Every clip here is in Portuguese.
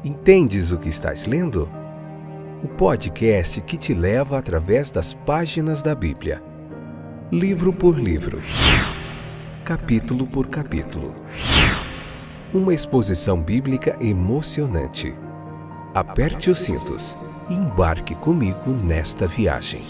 Entendes o que estás lendo? O podcast que te leva através das páginas da Bíblia, livro por livro, capítulo por capítulo. Uma exposição bíblica emocionante. Aperte os cintos e embarque comigo nesta viagem.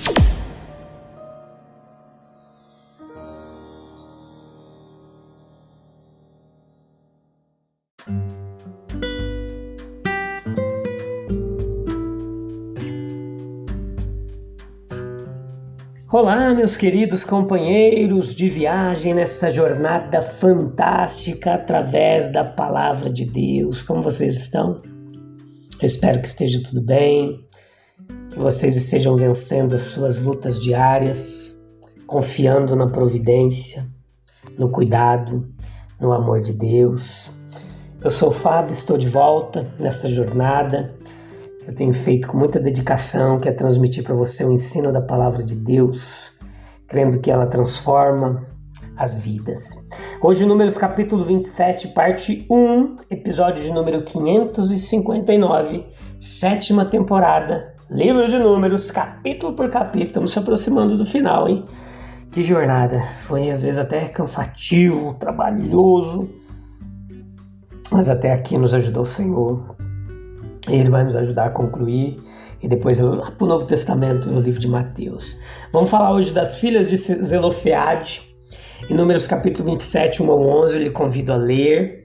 Olá, meus queridos companheiros de viagem nessa jornada fantástica através da Palavra de Deus. Como vocês estão? Eu espero que esteja tudo bem, que vocês estejam vencendo as suas lutas diárias, confiando na providência, no cuidado, no amor de Deus. Eu sou o Fábio, estou de volta nessa jornada. Eu tenho feito com muita dedicação, que é transmitir para você o ensino da Palavra de Deus, crendo que ela transforma as vidas. Hoje, Números capítulo 27, parte 1, episódio de número 559, 7ª temporada, livro de Números, capítulo por capítulo. Estamos se aproximando do final, hein? Que jornada! Foi às vezes até cansativo, trabalhoso, mas até aqui nos ajudou o Senhor. Ele vai nos ajudar a concluir e depois lá para o Novo Testamento, no livro de Mateus. Vamos falar hoje das filhas de Zelofeade, em Números capítulo 27, 1 ao 11, eu lhe convido a ler.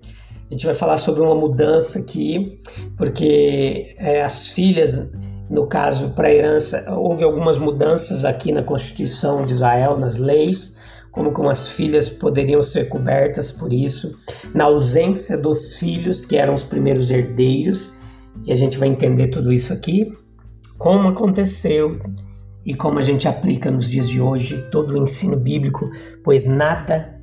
A gente vai falar sobre uma mudança aqui, porque as filhas, no caso, para a herança, houve algumas mudanças aqui na Constituição de Israel, nas leis, como as filhas poderiam ser cobertas por isso, na ausência dos filhos, que eram os primeiros herdeiros. E a gente vai entender tudo isso aqui, como aconteceu e como a gente aplica nos dias de hoje todo o ensino bíblico, pois nada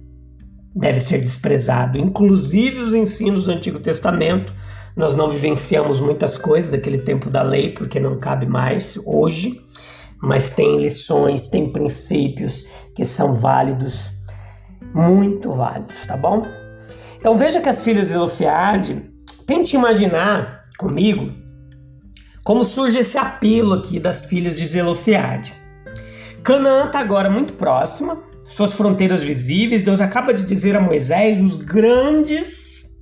deve ser desprezado, inclusive os ensinos do Antigo Testamento. Nós não vivenciamos muitas coisas daquele tempo da lei, porque não cabe mais hoje, mas tem lições, tem princípios que são válidos, muito válidos, tá bom? Então veja que as filhas de Zelofeade, tente imaginar comigo como surge esse apelo aqui das filhas de Zelofeade. Canaã está agora muito próxima, suas fronteiras visíveis. Deus acaba de dizer a Moisés os grandes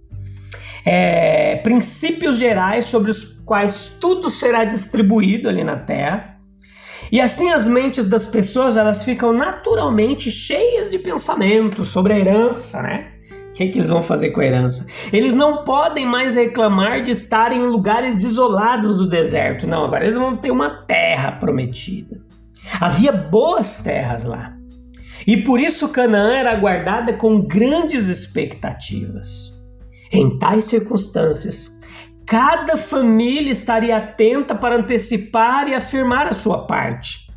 princípios gerais sobre os quais tudo será distribuído ali na terra. E assim as mentes das pessoas, elas ficam naturalmente cheias de pensamentos sobre a herança, né? O que eles vão fazer com a herança? Eles não podem mais reclamar de estarem em lugares desolados do deserto. Não, agora eles vão ter uma terra prometida. Havia boas terras lá. E por isso Canaã era aguardada com grandes expectativas. Em tais circunstâncias, cada família estaria atenta para antecipar e afirmar a sua parte.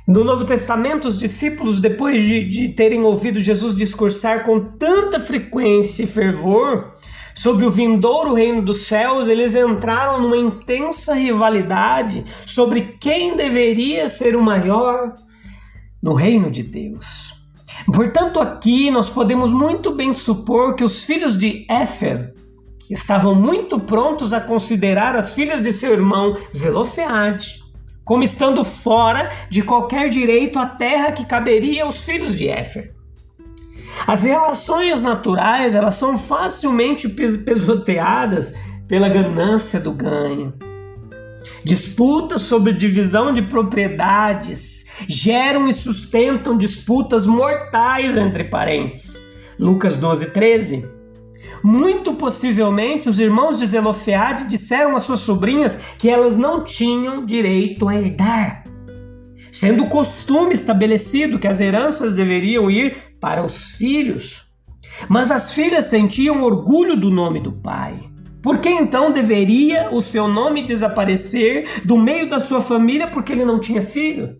No Novo Testamento, os discípulos, depois de terem ouvido Jesus discursar com tanta frequência e fervor sobre o vindouro reino dos céus, eles entraram numa intensa rivalidade sobre quem deveria ser o maior no reino de Deus. Portanto, aqui nós podemos muito bem supor que os filhos de Éfer estavam muito prontos a considerar as filhas de seu irmão Zelofeade como estando fora de qualquer direito à terra que caberia aos filhos de Éfer. As relações naturais, elas são facilmente pisoteadas pela ganância do ganho. Disputas sobre divisão de propriedades geram e sustentam disputas mortais entre parentes. Lucas 12:13. Muito possivelmente, os irmãos de Zelofeade disseram às suas sobrinhas que elas não tinham direito a herdar, sendo o costume estabelecido que as heranças deveriam ir para os filhos. Mas as filhas sentiam orgulho do nome do pai. Por que então deveria o seu nome desaparecer do meio da sua família porque ele não tinha filho?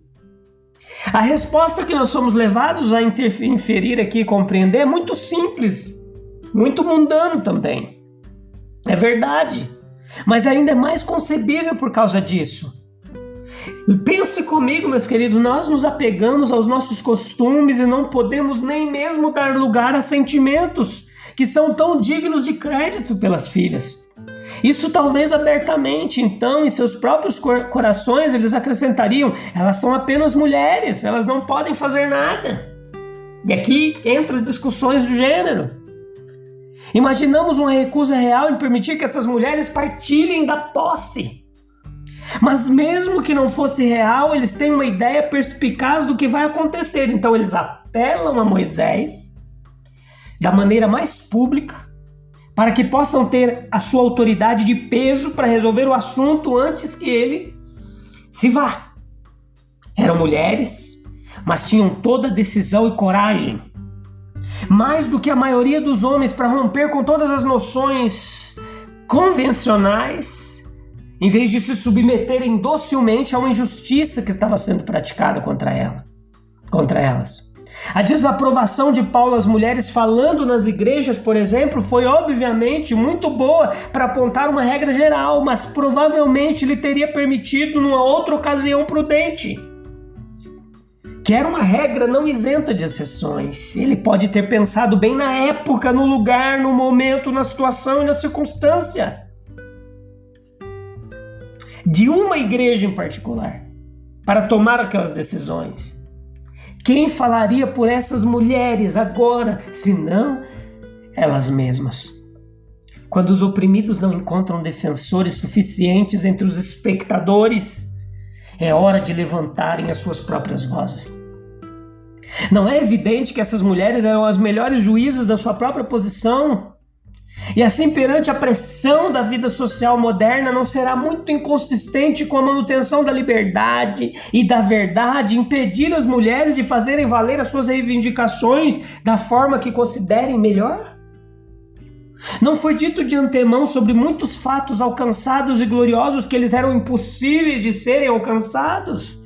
A resposta que nós somos levados a inferir aqui e compreender é muito simples, muito mundano também. É verdade, mas ainda é mais concebível por causa disso. Pense comigo, meus queridos, nós nos apegamos aos nossos costumes e não podemos nem mesmo dar lugar a sentimentos que são tão dignos de crédito pelas filhas. Isso talvez abertamente. Então, em seus próprios corações, eles acrescentariam: elas são apenas mulheres, elas não podem fazer nada. E aqui entra discussões de gênero. Imaginamos uma recusa real em permitir que essas mulheres partilhem da posse. Mas mesmo que não fosse real, eles têm uma ideia perspicaz do que vai acontecer. Então eles apelam a Moisés da maneira mais pública para que possam ter a sua autoridade de peso para resolver o assunto antes que ele se vá. Eram mulheres, mas tinham toda a decisão e coragem. Mais do que a maioria dos homens, para romper com todas as noções convencionais, em vez de se submeterem docilmente a uma injustiça que estava sendo praticada contra elas. A desaprovação de Paulo às mulheres falando nas igrejas, por exemplo, foi obviamente muito boa para apontar uma regra geral, mas provavelmente lhe teria permitido numa outra ocasião prudente, que era uma regra não isenta de exceções. Ele pode ter pensado bem na época, no lugar, no momento, na situação e na circunstância de uma igreja em particular, para tomar aquelas decisões. Quem falaria por essas mulheres agora, senão elas mesmas? Quando os oprimidos não encontram defensores suficientes entre os espectadores, é hora de levantarem as suas próprias vozes. Não é evidente que essas mulheres eram as melhores juízas da sua própria posição? E assim, perante a pressão da vida social moderna, não será muito inconsistente com a manutenção da liberdade e da verdade impedir as mulheres de fazerem valer as suas reivindicações da forma que considerem melhor? Não foi dito de antemão sobre muitos fatos alcançados e gloriosos que eles eram impossíveis de serem alcançados?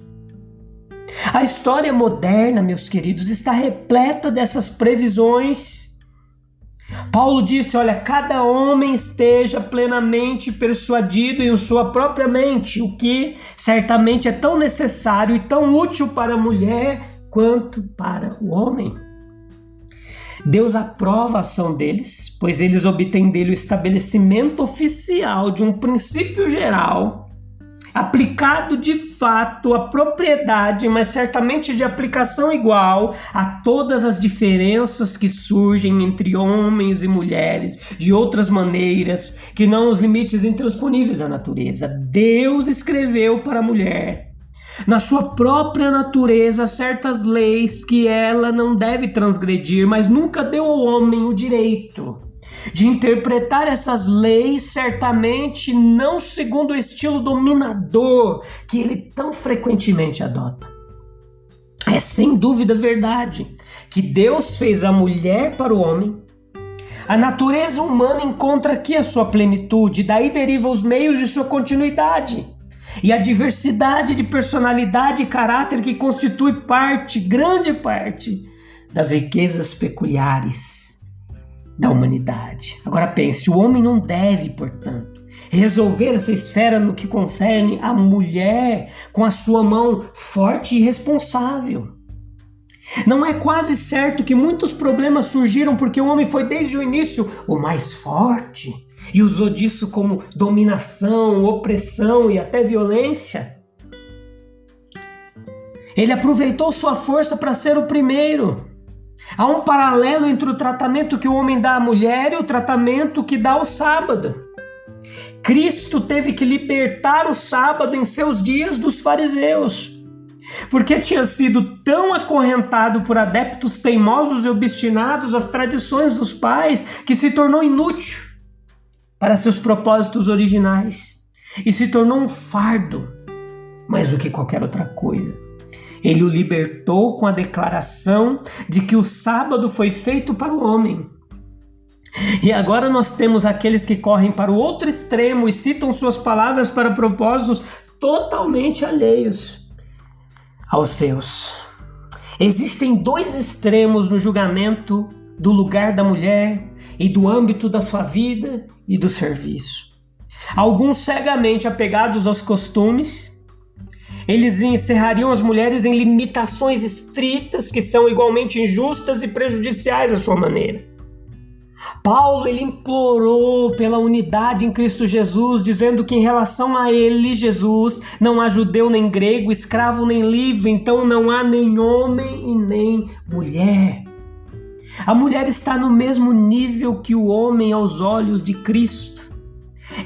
A história moderna, meus queridos, está repleta dessas previsões. Paulo disse: olha, cada homem esteja plenamente persuadido em sua própria mente, o que certamente é tão necessário e tão útil para a mulher quanto para o homem. Deus aprova a ação deles, pois eles obtêm dele o estabelecimento oficial de um princípio geral, aplicado de fato à propriedade, mas certamente de aplicação igual a todas as diferenças que surgem entre homens e mulheres, de outras maneiras que não os limites intransponíveis da natureza. Deus escreveu para a mulher, na sua própria natureza, certas leis que ela não deve transgredir, mas nunca deu ao homem o direito de interpretar essas leis, certamente não segundo o estilo dominador que ele tão frequentemente adota. É sem dúvida verdade que Deus fez a mulher para o homem. A natureza humana encontra aqui a sua plenitude, daí deriva os meios de sua continuidade. E a diversidade de personalidade e caráter que constitui grande parte, das riquezas peculiares da humanidade. Agora pense, o homem não deve, portanto, resolver essa esfera no que concerne a mulher com a sua mão forte e responsável. Não é quase certo que muitos problemas surgiram porque o homem foi desde o início o mais forte e usou disso como dominação, opressão e até violência? Ele aproveitou sua força para ser o primeiro. Há um paralelo entre o tratamento que o homem dá à mulher e o tratamento que dá ao sábado. Cristo teve que libertar o sábado em seus dias dos fariseus, porque tinha sido tão acorrentado por adeptos teimosos e obstinados às tradições dos pais que se tornou inútil para seus propósitos originais e se tornou um fardo mais do que qualquer outra coisa. Ele o libertou com a declaração de que o sábado foi feito para o homem. E agora nós temos aqueles que correm para o outro extremo e citam suas palavras para propósitos totalmente alheios aos seus. Existem dois extremos no julgamento do lugar da mulher e do âmbito da sua vida e do serviço. Alguns cegamente apegados aos costumes, eles encerrariam as mulheres em limitações estritas que são igualmente injustas e prejudiciais à sua maneira. Paulo, ele implorou pela unidade em Cristo Jesus, dizendo que em relação a ele, Jesus, não há judeu nem grego, escravo nem livre, então não há nem homem e nem mulher. A mulher está no mesmo nível que o homem aos olhos de Cristo.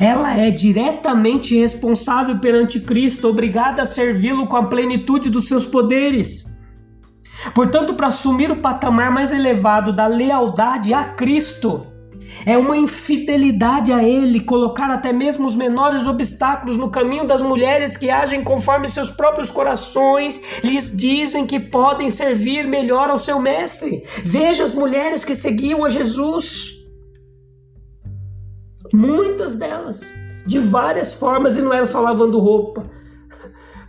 Ela é diretamente responsável perante Cristo, obrigada a servi-lo com a plenitude dos seus poderes. Portanto, para assumir o patamar mais elevado da lealdade a Cristo, é uma infidelidade a Ele colocar até mesmo os menores obstáculos no caminho das mulheres que agem conforme seus próprios corações lhes dizem que podem servir melhor ao seu mestre. Veja as mulheres que seguiam a Jesus. Muitas delas, de várias formas, e não era só lavando roupa,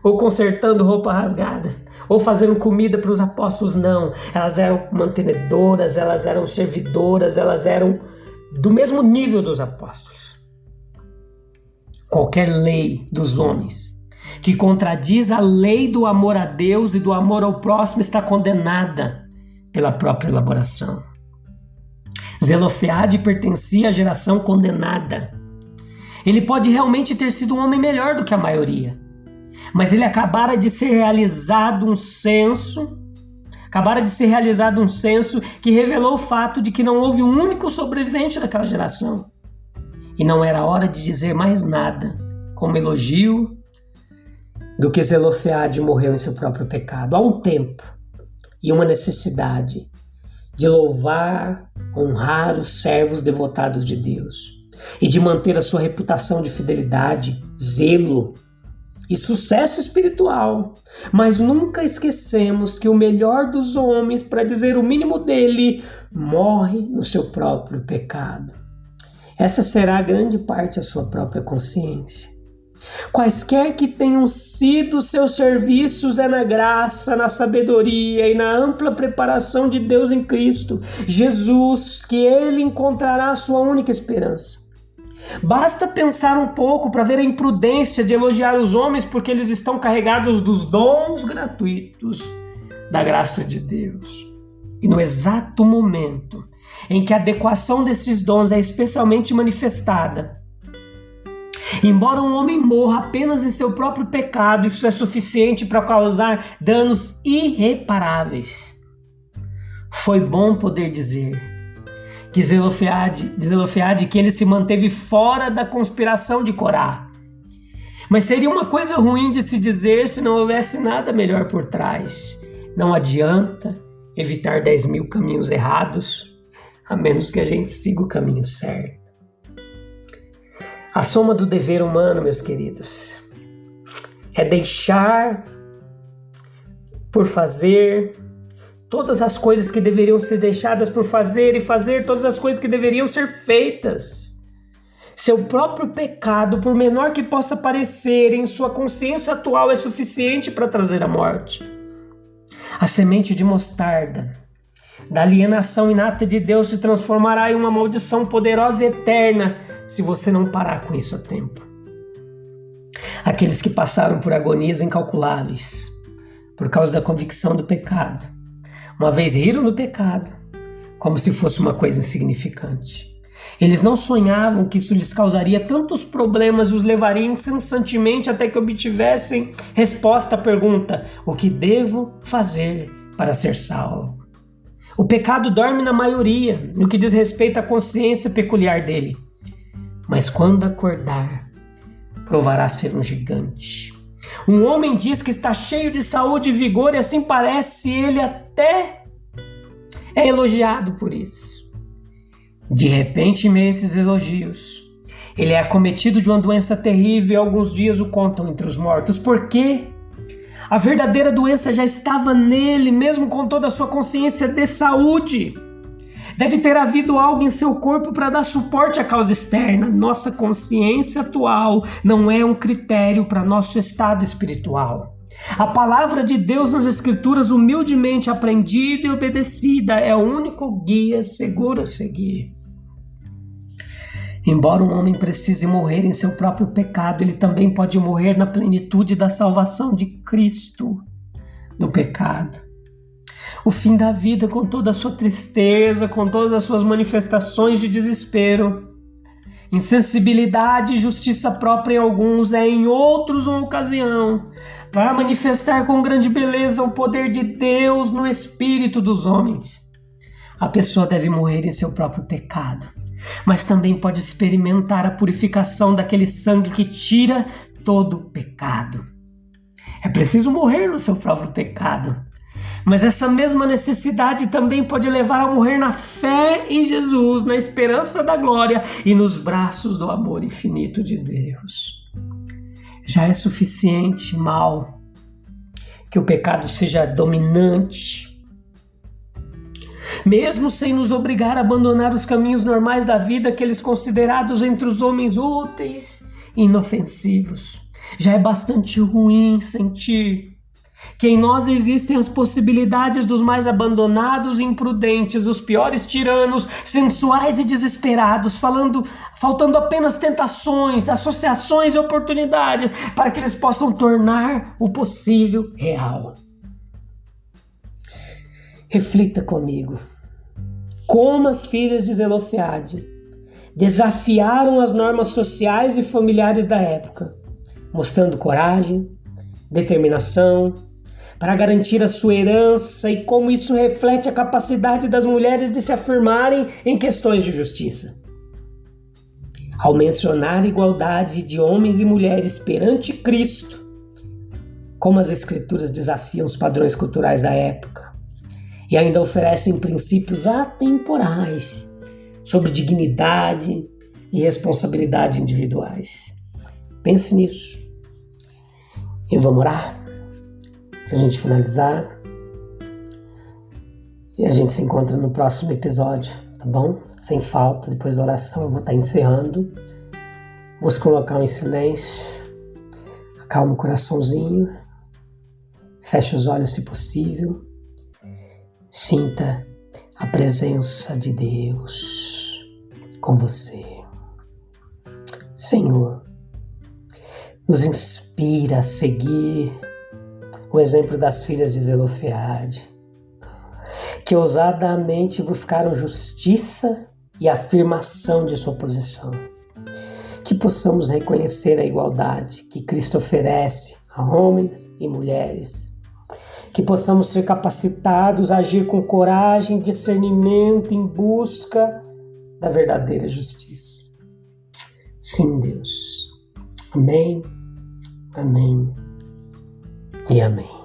ou consertando roupa rasgada, ou fazendo comida para os apóstolos, não. Elas eram mantenedoras, elas eram servidoras, elas eram do mesmo nível dos apóstolos. Qualquer lei dos homens que contradiz a lei do amor a Deus e do amor ao próximo está condenada pela própria elaboração. Zelofeade pertencia à geração condenada. Ele pode realmente ter sido um homem melhor do que a maioria, mas ele acabara de ser realizado um censo que revelou o fato de que não houve um único sobrevivente daquela geração. E não era hora de dizer mais nada como elogio do que Zelofeade morreu em seu próprio pecado. Há um tempo e uma necessidade de louvar, honrar os servos devotados de Deus e de manter a sua reputação de fidelidade, zelo e sucesso espiritual, mas nunca esquecemos que o melhor dos homens, para dizer o mínimo dele, morre no seu próprio pecado. Essa será grande parte a sua própria consciência. Quaisquer que tenham sido seus serviços, é na graça, na sabedoria e na ampla preparação de Deus em Cristo Jesus que ele encontrará a sua única esperança. Basta pensar um pouco para ver a imprudência de elogiar os homens porque eles estão carregados dos dons gratuitos da graça de Deus. E no exato momento em que a adequação desses dons é especialmente manifestada, embora um homem morra apenas em seu próprio pecado, isso é suficiente para causar danos irreparáveis. Foi bom poder dizer que Zelofeade que ele se manteve fora da conspiração de Corá. Mas seria uma coisa ruim de se dizer se não houvesse nada melhor por trás. Não adianta evitar 10.000 caminhos errados, a menos que a gente siga o caminho certo. A soma do dever humano, meus queridos, é deixar por fazer todas as coisas que deveriam ser deixadas por fazer e fazer todas as coisas que deveriam ser feitas. Seu próprio pecado, por menor que possa parecer, em sua consciência atual é suficiente para trazer a morte. A semente de mostarda da alienação inata de Deus se transformará em uma maldição poderosa e eterna se você não parar com isso a tempo. Aqueles que passaram por agonias incalculáveis por causa da convicção do pecado, uma vez riram do pecado como se fosse uma coisa insignificante. Eles não sonhavam que isso lhes causaria tantos problemas e os levaria incessantemente até que obtivessem resposta à pergunta: o que devo fazer para ser salvo? O pecado dorme na maioria, no que diz respeito à consciência peculiar dele. Mas quando acordar, provará ser um gigante. Um homem diz que está cheio de saúde e vigor, e assim parece, ele até é elogiado por isso. De repente, em meio a esses elogios, ele é acometido de uma doença terrível e alguns dias o contam entre os mortos. Por quê? A verdadeira doença já estava nele, mesmo com toda a sua consciência de saúde. Deve ter havido algo em seu corpo para dar suporte à causa externa. Nossa consciência atual não é um critério para nosso estado espiritual. A palavra de Deus nas Escrituras, humildemente aprendida e obedecida, é o único guia seguro a seguir. Embora um homem precise morrer em seu próprio pecado, ele também pode morrer na plenitude da salvação de Cristo do pecado. O fim da vida com toda a sua tristeza, com todas as suas manifestações de desespero. Insensibilidade e justiça própria em alguns, em outros uma ocasião para manifestar com grande beleza o poder de Deus no espírito dos homens. A pessoa deve morrer em seu próprio pecado, mas também pode experimentar a purificação daquele sangue que tira todo pecado. É preciso morrer no seu próprio pecado, mas essa mesma necessidade também pode levar a morrer na fé em Jesus, na esperança da glória e nos braços do amor infinito de Deus. Já é suficiente mal que o pecado seja dominante, mesmo sem nos obrigar a abandonar os caminhos normais da vida, aqueles considerados entre os homens úteis e inofensivos. Já é bastante ruim sentir que em nós existem as possibilidades dos mais abandonados e imprudentes, dos piores tiranos, sensuais e desesperados, faltando apenas tentações, associações e oportunidades para que eles possam tornar o possível real. Reflita comigo. Como as filhas de Zelofeade desafiaram as normas sociais e familiares da época, mostrando coragem, determinação para garantir a sua herança, e como isso reflete a capacidade das mulheres de se afirmarem em questões de justiça. Ao mencionar a igualdade de homens e mulheres perante Cristo, como as Escrituras desafiam os padrões culturais da época e ainda oferecem princípios atemporais sobre dignidade e responsabilidade individuais. Pense nisso. E vamos orar para a gente finalizar. E a gente se encontra no próximo episódio, tá bom? Sem falta, depois da oração eu vou estar encerrando. Vou se colocar em silêncio. Acalma o coraçãozinho. Feche os olhos se possível. Sinta a presença de Deus com você. Senhor, nos inspira a seguir o exemplo das filhas de Zelofeade, que ousadamente buscaram justiça e afirmação de sua posição. Que possamos reconhecer a igualdade que Cristo oferece a homens e mulheres. Que possamos ser capacitados a agir com coragem e discernimento em busca da verdadeira justiça. Sim, Deus. Amém, amém e amém.